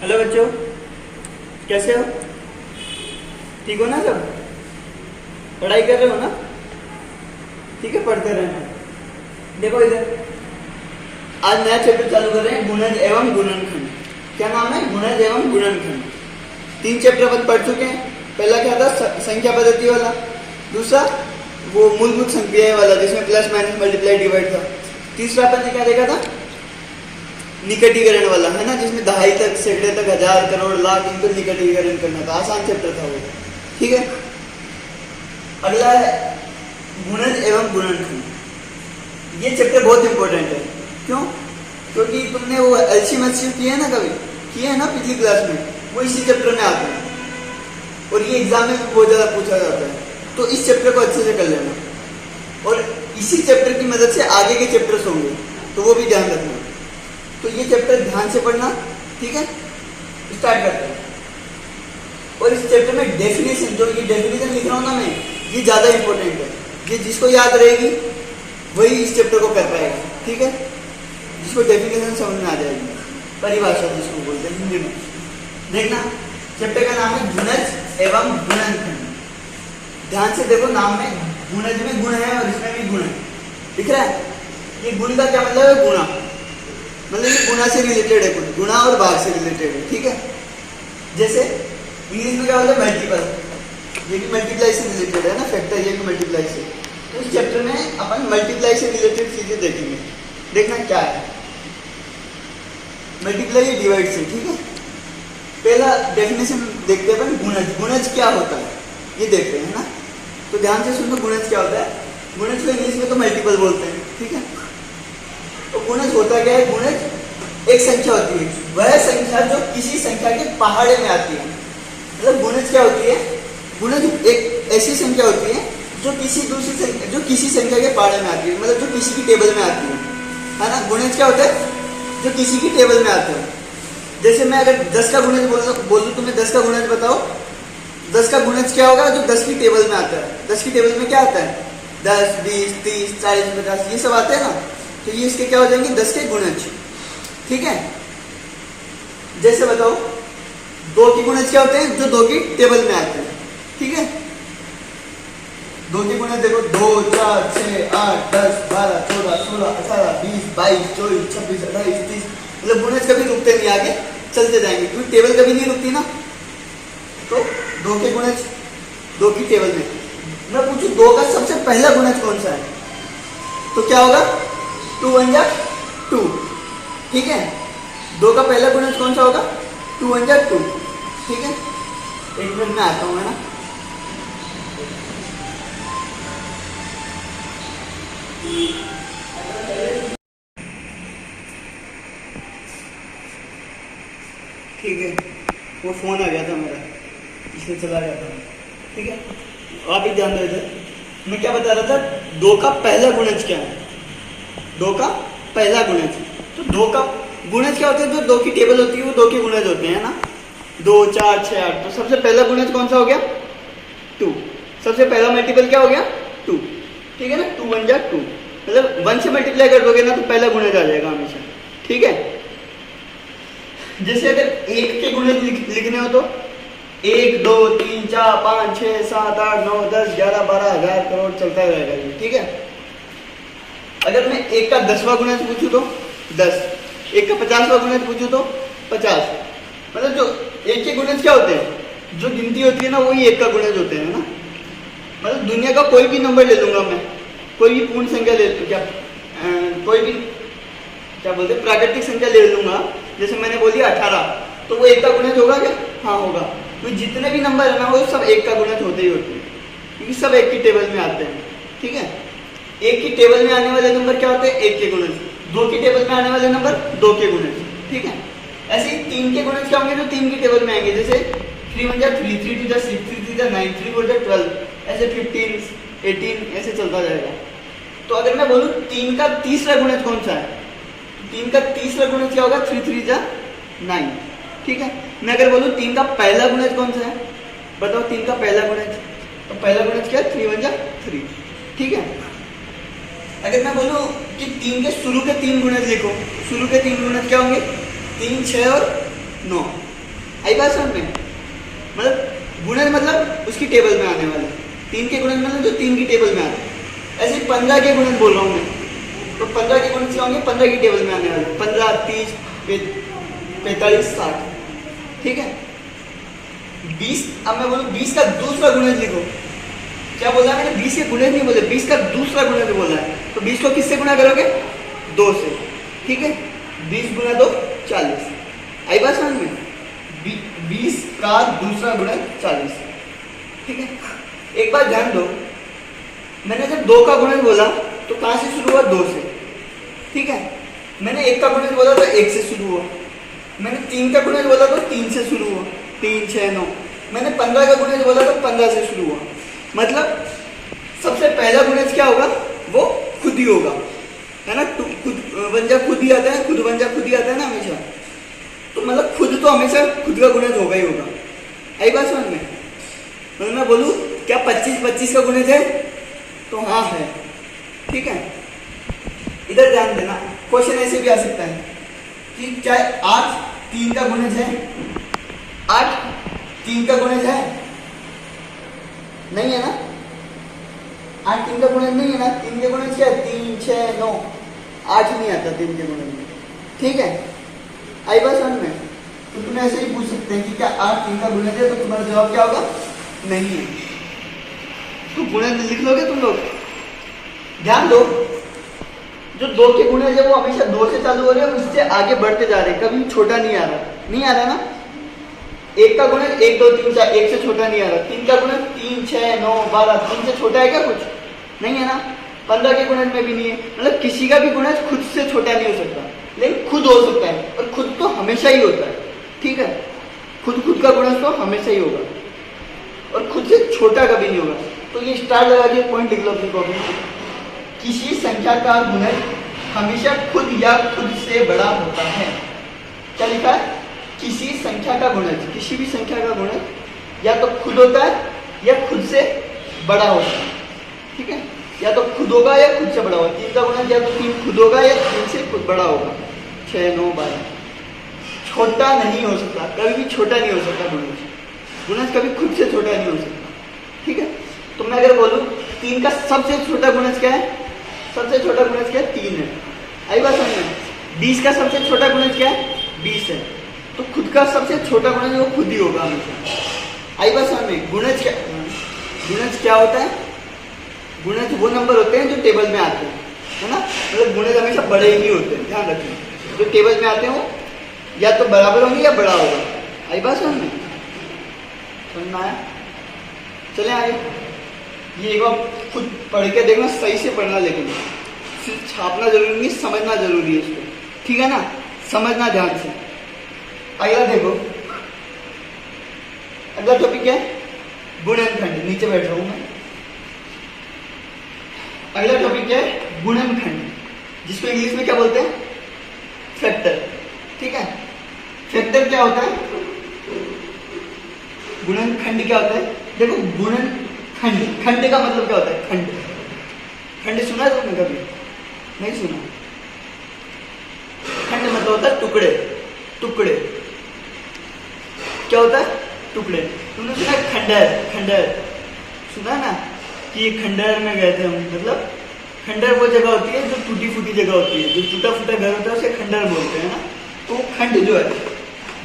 Hello बच्चों, कैसे हो? ठीक हो ना सब? पढ़ाई कर रहे हो ना? ठीक है, पढ़ते रहना। देखो इधर, आज नया चैप्टर चालू कर रहे हैं, गुणज एवं गुणनखंड। क्या नाम है? गुणज एवं गुणनखंड। 3 चैप्टर अपन पढ़ चुके हैं। पहला क्या था? संख्या पद्धति वाला। दूसरा वो मूलभूत संख्याएं वाला, जिसमें प्लस माइनस मल्टीप्लाई डिवाइड था। तीसरा अपन ने क्या देखा था? निकटीकरण वाला, है ना, जिसमें दहाई तक, सैकड़े तक, हजार, करोड़, लाख, इनको निकटीकरण करना था। आसान चैप्टर था वो। ठीक है, अगला है गुणज एवं गुणनखंड। ये चैप्टर बहुत इंपॉर्टेंट है। क्यों? क्योंकि तुमने वो एलसीएम किया है ना, कभी किया है ना पिछली क्लास में, वो इसी चैप्टर में आते हैं और ये एग्जाम में बहुत ज्यादा पूछा जाता है। तो इस चैप्टर को अच्छे से कर लेना और इसी चैप्टर की मदद से आगे के चैप्टर्स होंगे, तो वो भी ध्यान रखना। तो ये चैप्टर ध्यान से पढ़ना। ठीक है, स्टार्ट करते हैं। और इस चैप्टर में डेफिनेशन, जो ये डेफिनेशन लिख रहा हूं ना मैं, ये ज्यादा इंपॉर्टेंट है। ये जिसको याद रहेगी वही इस चैप्टर को कर पाएगा। ठीक है, जिसको डेफिनेशन समझ में आ जाएगी, परिभाषा जिसको बोलते हैं हिंदी में। देखना, चैप्टर का नाम है गुणज एवं गुणनखंड। ध्यान से देखो, नाम में गुणज में गुण है और इसमें भी गुण है, दिख रहा है? ये गुण का क्या मतलब है? गुणा, मतलब ये गुणा से रिलेटेड है, कुछ गुणा और भाग से रिलेटेड है। ठीक है, जैसे इंग्लिश में क्या होता है? मल्टीपल, ये भी मल्टीप्लाई से रिलेटेड है ना, फैक्टर ये भी मल्टीप्लाई से। तो इस चैप्टर में अपन मल्टीप्लाई से रिलेटेड चीजें देखेंगे। देखना क्या है, मल्टीप्लाई डिवाइड से। ठीक है, पहला डेफिनेशन देखते हैं अपन, गुणज। गुणज क्या होता है ये देखते हैं ना, तो ध्यान से सुनो। गुणज क्या होता है? गुणज को इंग्लिश में तो मल्टीपल बोलते हैं। ठीक है, तो गुणज होता क्या है? गुणज एक संख्या होती है, वह संख्या जो किसी संख्या के पहाड़े में आती है। मतलब गुणज क्या होती है? गुणज एक ऐसी संख्या होती है जो किसी दूसरी संख्या, जो किसी संख्या के पहाड़े में आती है, मतलब जो किसी की टेबल में आती है ना। गुणज क्या होता है? जो किसी की टेबल में आता है। जैसे मैं अगर 10 का गुणज बोलूं, तुम्हें 10 का गुणज बताओ। 10 का गुणज क्या होगा? जो 10 की टेबल में आता है। 10 की टेबल में क्या आता है? 10, 20, 30, 40, 50, ये सब आते हैं ना। तो ये इसके क्या हो जाएंगे? 10 के गुणज। ठीक है, जैसे बताओ 2 के गुणज क्या होते हैं? जो 2 की टेबल में आते हैं। ठीक है, 2 के गुणज देखो, 2, 4, 6, 8, 10, 12, 14, 16, 18, 20, 22, 24, 26, 28, 30। मतलब गुणज कभी रुकते नहीं, आगे चलते जाएंगे, क्योंकि टेबल कभी नहीं रुकती ना। तो 2 के गुणज 2 की टेबल में। मैं पूछूं 2 का सबसे पहला गुणज कौन सा है, तो क्या होगा? 2 1 जा 2। ठीक है, 2 का पहला गुणज कौन सा होगा? 2 1 जा 2। ठीक है, एक मिनट में आता हूं, है ना। ठीक है, वो फोन आ गया था मेरा, इसलिए चला गया था। ठीक है, आप ही ध्यान दो इधर। मैं क्या बता रहा था? 2 का पहला गुणज क्या है? 2 का पहला गुणज, तो 2 का गुणज क्या होते हैं? जो 2 की टेबल होती है वो 2 के गुणज होते हैं ना। 2, 4, 6, 8। तो सबसे पहला गुणज कौन सा हो गया? 2। सबसे पहला मल्टीपल क्या हो गया? 2। ठीक है ना, 2 1 जा 2। मतलब 1 से मल्टीप्लाई कर दोगे ना तो पहला गुणज आ जाएगा हमेशा। ठीक है, जैसे अगर 1 के गुणज लिखने हो तो 1, 2, 3, 4, 5, 6, 7, 8, 9, 10, 11, 12, 1000, करोड़ चलता रहेगा ये। ठीक है, अगर मैं 1 का 10वां गुणज पूछूं तो 10, 1 का 50वां गुणज पूछूं तो 50। मतलब जो 1 के गुणज क्या होते हैं? जो गिनती होती है ना, वही 1 का गुणज होते हैं ना। मतलब दुनिया का कोई भी नंबर ले लूंगा मैं, कोई भी पूर्ण संख्या ले, क्या कोई भी क्या बोलते हैं, प्राकृतिक संख्या ले लूंगा। जैसे मैंने बोली 18, तो वो 1 का गुणज होगा क्या? हाँ होगा। तो जितने भी नंबर है ना, वो सब 1 का गुणज होते ही होते हैं, क्योंकि सब 1 की टेबल में आते हैं। ठीक है, 1 की टेबल में आने वाले नंबर क्या होते हैं? 1 के गुणज। 2 की टेबल में आने वाले नंबर 2 के गुणज। ठीक है, ऐसे ही 3 के गुणज क्या होंगे? जो 3 की टेबल में आएंगे। जैसे 3 1 जा 3, 3 2 जा 6, 3 3 जा 9, 3 4 जा 12, ऐसे 15, 18 ऐसे चलता जाएगा। तो अगर मैं बोलूं 3 का तीसरा गुणज कौन सा है? 3 का तीसरा गुणज क्या होगा? 3 3 जा 9। ठीक है, मैं अगर बोलूं 3 का पहला गुणज कौन सा है? बताओ 3 का पहला गुणज, तो पहला गुणज क्या है? 3 1 जा 3। ठीक है, अगर मैं बोलूं कि 3 के शुरू के 3 गुणज लिखो, शुरू के 3 गुणज क्या होंगे? 3, 6 और 9। आई बात समझ में? मतलब गुणज मतलब उसकी टेबल में आने वाले, 3 के गुणज मतलब जो 3 की टेबल में आते हैं। ऐसे 15 के गुणज बोल रहा हूँ मैं, तो 15 के गुणज क्या होंगे? 15 की टेबल में आने वाले, 15, 30, 45, 60, ठीक है। 20, अब मैं बोलूँ 20 का दूसरा गुणज लिखो। क्या बोला मैंने? 20 के गुणज नहीं बोले, 20 का दूसरा गुणज बोला है। तो 20 को किससे गुणा करोगे? 2 से, ठीक है। 20 गुणा 2 40। आई बात समझ में? 20 का दूसरा गुणज 40, ठीक है। एक बात ध्यान दो, मैंने जब 2 का गुणज बोला तो कहां से शुरू हुआ? 2 से, ठीक है। मैंने 1 का गुणज बोला तो 1 से शुरू हुआ। मैंने 3 का गुणज बोला तो 3 से शुरू हुआ, 3, 6, 9। मैंने 15 का गुणज बोला तो 15 से शुरू हुआ। मतलब सबसे पहला गुणज क्या होगा? वो खुद ही होगा, है ना। खुद वंजा खुद ही आता है, खुद वंजा खुद ही आता है ना हमेशा। तो मतलब खुद तो हमेशा खुद का गुणज होगा ही होगा। आई बात समझ में? मतलब मैं बोलूं क्या 25 का गुणज है? तो हाँ है, ठीक है। इधर ध्यान देना, क्वेश्चन ऐसे भी आ सकता है कि चाहे 8 3 का गुणज है, 8 3 का गुणज है? नहीं है ना। 8 3 का गुणज नहीं है ना। 3 के गुणज क्या है? 3, 6, 9, 8 नहीं आता 3 के गुणज में, ठीक है। आई बात समझ में? तो तुम्हें ऐसे ही पूछ सकते हैं कि क्या 8 3 का गुणज है? तो तुम्हारा जवाब क्या होगा? नहीं है। तो गुणज लिख लोगे तुम लोग? ध्यान दो, जो 2 के गुणज है वो हमेशा 2 से चालू हो रहे हैं, उससे आगे बढ़ते जा रहे हैं, कभी छोटा नहीं आ रहा, नहीं आ रहा ना। 1 का गुणज 1, 2, 3, 4, 1 से छोटा नहीं आ रहा। 3 का गुणज 3, 6, 9, 12, 3 से छोटा है क्या? कुछ नहीं है ना। 15 के गुणज में भी नहीं है। मतलब किसी का भी गुणज खुद से छोटा नहीं हो सकता, लेकिन खुद हो सकता है, और खुद तो हमेशा ही होता है, ठीक है। खुद का गुणज तो हमेशा ही होगा, और खुद से छोटा कभी नहीं होगा। तो ये स्टार लगा के पॉइंट लिख लो अपनी कॉपी में। किसी संख्या का गुणज हमेशा खुद या खुद से बड़ा होता है। क्या लिखा है? किसी संख्या का गुणज, किसी भी संख्या का गुणज या तो खुद होता है या खुद से बड़ा होता है, ठीक है। या तो खुद होगा या खुद से बड़ा होगा। 3 का गुणज या तो 3 खुद होगा या 3 से खुद बड़ा होगा। 6, 9, 12 छोटा नहीं हो सकता, कभी भी छोटा नहीं हो सकता गुणज। गुणज कभी खुद से छोटा नहीं हो सकता, ठीक है। तो मैं अगर बोलूं 3 का सबसे छोटा गुणज क्या है? सबसे छोटा गुणज क्या है? 3 है। आई बात समझ में? 20 का सबसे छोटा गुणज क्या है? 20 है। तो खुद का सबसे छोटा गुणज वो खुद ही होगा हमेशा। आई बात समझ में? गुणज क्या होता है? गुणज वो नंबर होते हैं जो टेबल में आते हैं, है ना। मतलब गुणज हमेशा बड़े ही होते हैं, ध्यान रखिए। जो टेबल में आते हैं वो या तो बराबर होंगे या बड़ा होगा। आई बात समझ में? समझ आया? चले आगे। ये एक बार खुद पढ़ के देखना, सही से पढ़ना, लेकिन सिर्फ छापना जरूरी नहीं, समझना जरूरी है इसको, ठीक है ना। समझना ध्यान से। अगला देखो, अगला टॉपिक क्या है? गुणनखंड। नीचे बैठ रहा हूं मैं। अगला टॉपिक क्या है? गुणनखंड, जिसको इंग्लिश में क्या बोलते हैं? फैक्टर, ठीक है। फैक्टर क्या होता है? गुणनखंड क्या होता है? देखो, गुणनखंड, खंड का मतलब क्या होता है? खंड। खंड सुना है तुमने कभी? नहीं सुना। खंड मतलब होता है टुकड़े। टुकड़े क्या होता है? टुकड़े। तुमने सुना है खंडहर? खंडहर सुना ना कि ये खंडहर में गए थे हम। मतलब खंडहर वो जगह होती है जो टूटी फूटी जगह होती है, जो टूटा फूटा घर होता है उसे खंडहर बोलते हैं ना। तो खंड जो है,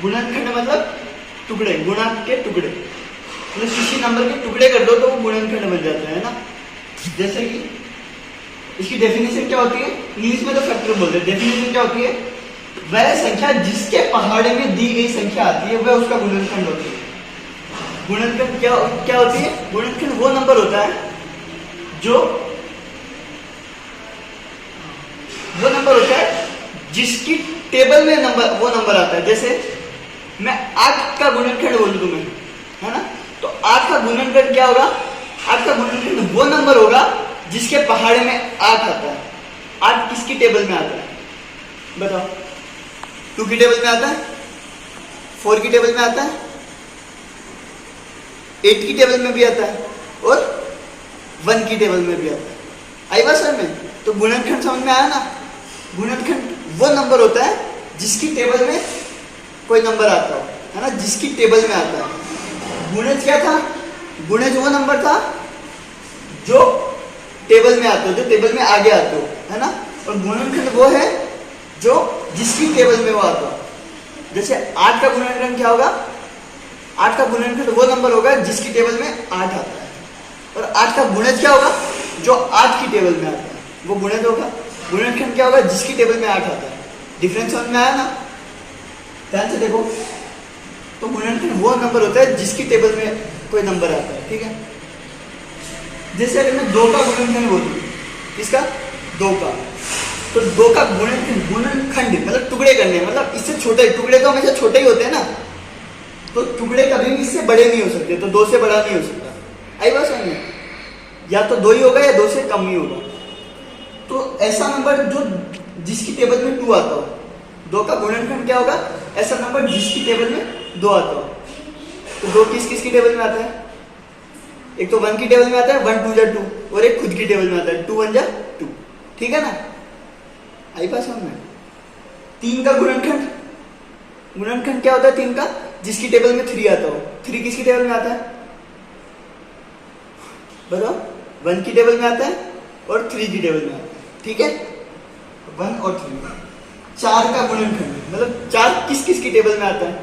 गुणनखंड मतलब टुकड़े, गुणा के टुकड़े। मतलब किसी नंबर के टुकड़े कर दो तो वो गुणनखंड बन जाता है ना। जैसे कि इसकी डेफिनेशन क्या होती है? इंग्लिश में तो फैक्टर बोलते हैं। डेफिनेशन क्या होती है? वह संख्या जिसके पहाड़े में दी गई संख्या आती है वह उसका गुणनखंड होती है। गुणनखंड क्या होती है? गुणनखंड वो नंबर होता है जो वो नंबर होता है जिसकी टेबल में वो नंबर आता है। जैसे मैं 8 का गुणनखंड बोलूं तुम्हें, है ना, तो 8 का गुणनखंड क्या होगा? 8 का गुणनखंड वो नंबर होगा जिसके पहाड़े में 8 आता है। 8 किसकी टेबल में आता है? बताओ। 2 की टेबल में आता है, 4 की टेबल में आता है, 8 की टेबल में भी आता है, और 1 की टेबल में भी आता है। आई बात समझ में? तो गुणनखंड समझ में आया ना। गुणनखंड वो नंबर होता है जिसकी टेबल में कोई नंबर आता हो। है ना, जिसकी टेबल में आता है। गुणज क्या था? गुणज वो नंबर था जो टेबल में आते हो, जो टेबल में आगे आते हो, है ना। और गुणनखंड वो है जो जिसकी टेबल में वो आता हो। जैसे 8 का गुणनखंड क्या होगा? 8 का गुणनखंड वो नंबर होगा जिसकी टेबल में 8 आता है। और 8 का गुणज क्या होगा? जो 8 की टेबल में आता है वो गुणज होगा। गुणनखंड क्या होगा? जिसकी टेबल में 8 आता है। डिफरेंस समझ में आया ना? ध्यान से देखो। तो गुणनखंड वो नंबर होता है जिसकी टेबल में कोई नंबर आता है, ठीक है। जैसे अगर मैं 2 का गुणनखंड बोलूं, किसका? 2 का, तो 2 का गुणनखंड मतलब टुकड़े करने, मतलब इससे छोटे टुकड़े तो हमेशा छोटे ही होते हैं ना, तो टुकड़े कभी भी इससे बड़े नहीं हो सकते, तो 2 से बड़ा नहीं हो सकता। आई बात समझ में? या तो 2 ही होगा या 2 से कम ही होगा। तो ऐसा नंबर जो जिसकी टेबल में 2 आता हो, 2 का गुणनखंड क्या होगा? ऐसा नंबर जिसकी टेबल में 2 आता हो। तो 2 किस किस की टेबल में आता है? एक तो 1 की टेबल में आता है, 1 2 जा 2, और एक खुद की टेबल में आता है, 2 1 जा 2, ठीक है ना। आई बात समझ में? 3 का गुणनखंड, गुणनखंड क्या होता है 3 का? जिसकी टेबल में 3 आता हो। 3 किसकी टेबल में आता है? बताओ। 1 की टेबल में आता है और 3 की टेबल में आता है, ठीक है। 1 और 3। 4 का गुणनखंड मतलब 4 किस किस की टेबल में आता है?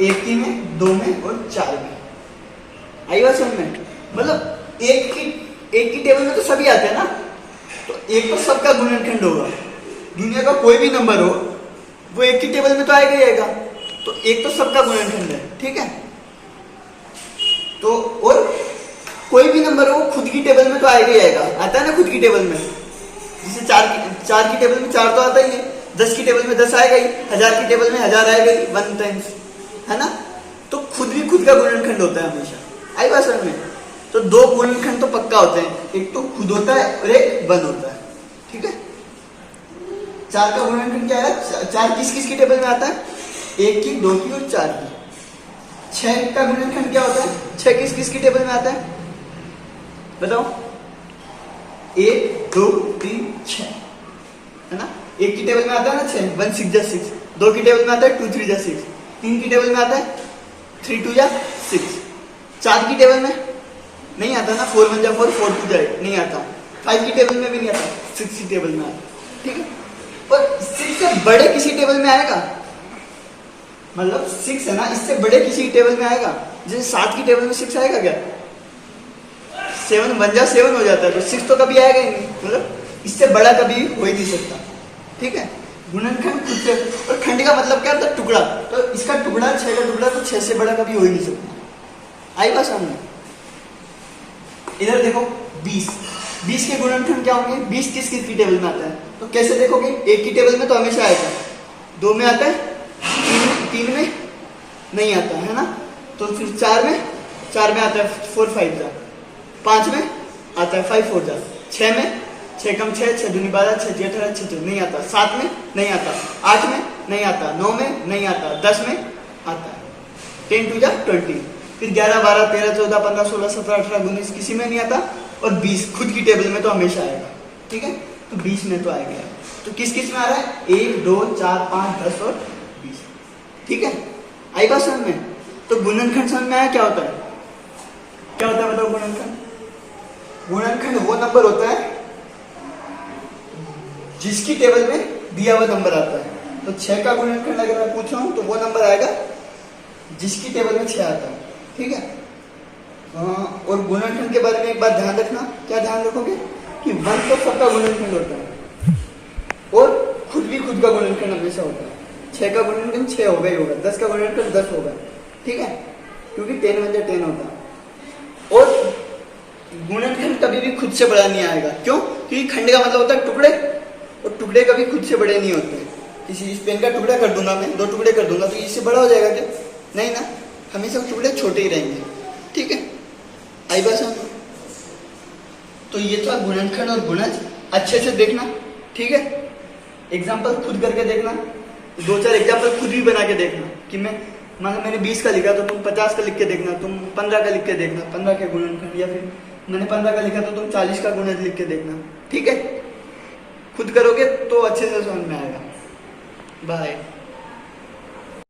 1 की में, 2 में और 4 में। आई बात समझ में? मतलब एक की टेबल में तो सभी आते हैं ना, तो एक तो सबका गुणनखंड होगा। दुनिया का कोई भी नंबर हो वो 1 की टेबल में तो आएगा ही आएगा, तो एक तो सबका गुणनखंड है, ठीक है। तो और कोई भी नंबर हो खुद की टेबल में तो आएगा ही आएगा, आता है ना खुद की टेबल में। जैसे 4 की टेबल में 4 तो आता ही है, 10 की टेबल में 10 आएगा ही, 1000 की टेबल में 1000 आएगा ही 1 टाइम्स, है ना। तो खुद भी खुद का गुणनखंड होता है हमेशा। आई बात समझ में? तो 2 गुणनखंड तो पक्का होते हैं, एक तो खुद होता है और एक 1 होता है, ठीक है। 4 का गुणनखंड क्या है? 4 किस किस की टेबल में आता है? 1 की, 2 की और 4 की। 6 का गुणनखंड क्या होता है? 6 किस किस की टेबल में आता है? बताओ। 1 2 3 6, है ना। 1 की टेबल में आता है ना 6, 1 6 जा 6। 2 की टेबल में आता है 2 3 जा 6। 3 की टेबल में आता है 3 2 जा 6। 4 की टेबल में नहीं आता ना, 4 1 जा 4, 4 2 जा 8 नहीं आता। 5 की टेबल में भी नहीं आता, 6 की टेबल में आता, ठीक है। और 6 से बड़े किसी टेबल में आएगा, मतलब 6 है ना, इससे बड़े किसी टेबल में आएगा। जैसे 7 की टेबल में 6 आएगा क्या? 7 1 जा 7 हो जाता है, तो 6 तो कभी आएगा ही नहीं, मतलब इससे बड़ा कभी हो ही नहीं सकता, ठीक है। गुणनखंड खुद से, और खंड का मतलब क्या होता है? टुकड़ा। तो इसका टुकड़ा 6 का टुकड़ा, तो 6 से बड़ा कभी हो ही नहीं सकता। आई बात सामने? इधर देखो 20 के गुणनखंड क्या होंगे? 20 किस किस की टेबल में आता है? तो कैसे देखोगे? 1 की टेबल में तो हमेशा आएगा, 2 में आता है, 3 में नहीं आता है ना, तो फिर 4 में आता है 4 5 जा, 5 में आता है 5 4 जा, 6 में 6 कम 6 6 दूनी 12 6 6 18 6 नहीं आता, 7 में नहीं आता, 8 में नहीं आता, 9 में नहीं आता, 10 में आता है, 10 2 जा 20, फिर 11 12 13 14 15 16 17 18 19 किसी में नहीं आता, और 20 खुद की टेबल में तो हमेशा आएगा, ठीक है। तो 20 में तो आएगा। तो किस किस में आ रहा है? 1 2 4 5 10 और 20, ठीक है। आई बात समझ में? तो गुणनखंड समझ में आया क्या होता है? क्या होता है बताओ गुणनखंड? गुणनखंड वो नंबर होता है जिसकी टेबल में दिया हुआ नंबर आता है। तो 6 का गुणनखंड अगर मैं पूछ रहा हूं तो वो नंबर आएगा जिसकी टेबल में 6 आता है, ठीक है। और गुणनखंड के बारे में एक बात ध्यान रखना। क्या ध्यान रखोगे? कि 1 तो सबका गुणनखंड होता है और खुद भी खुद का गुणनखंड हमेशा होता है। 6 का गुणनखंड 6 होगा ही होगा, 10 का गुणनखंड 10 होगा, ठीक है, क्योंकि 10 1 जा 10 होता है। और गुणनखंड कभी भी खुद से बड़ा नहीं आएगा। क्यों? क्योंकि खंड का मतलब होता है टुकड़े, और टुकड़े कभी खुद से बड़े नहीं होते। किसी इस पेन का टुकड़ा कर दूंगा मैं, 2 टुकड़े कर दूंगा, तो इससे बड़ा हो जाएगा क्या? नहीं ना, हमेशा टुकड़े छोटे ही रहेंगे, ठीक है। आई बात समझ? तो ये था गुणनखंड और गुणज। अच्छे से देखना, ठीक है। एग्जाम्पल खुद करके देखना, 2-4 एग्जाम्पल खुद भी बना के देखना। कि मैंने 20 का लिखा तो तुम 50 का लिख के देखना, तुम 15 का लिख के देखना, 15 के गुणनखंड, या फिर मैंने 15 का लिखा तो तुम 40 का गुणज लिख के देखना, ठीक है। खुद करोगे तो अच्छे से समझ में आएगा। बाय।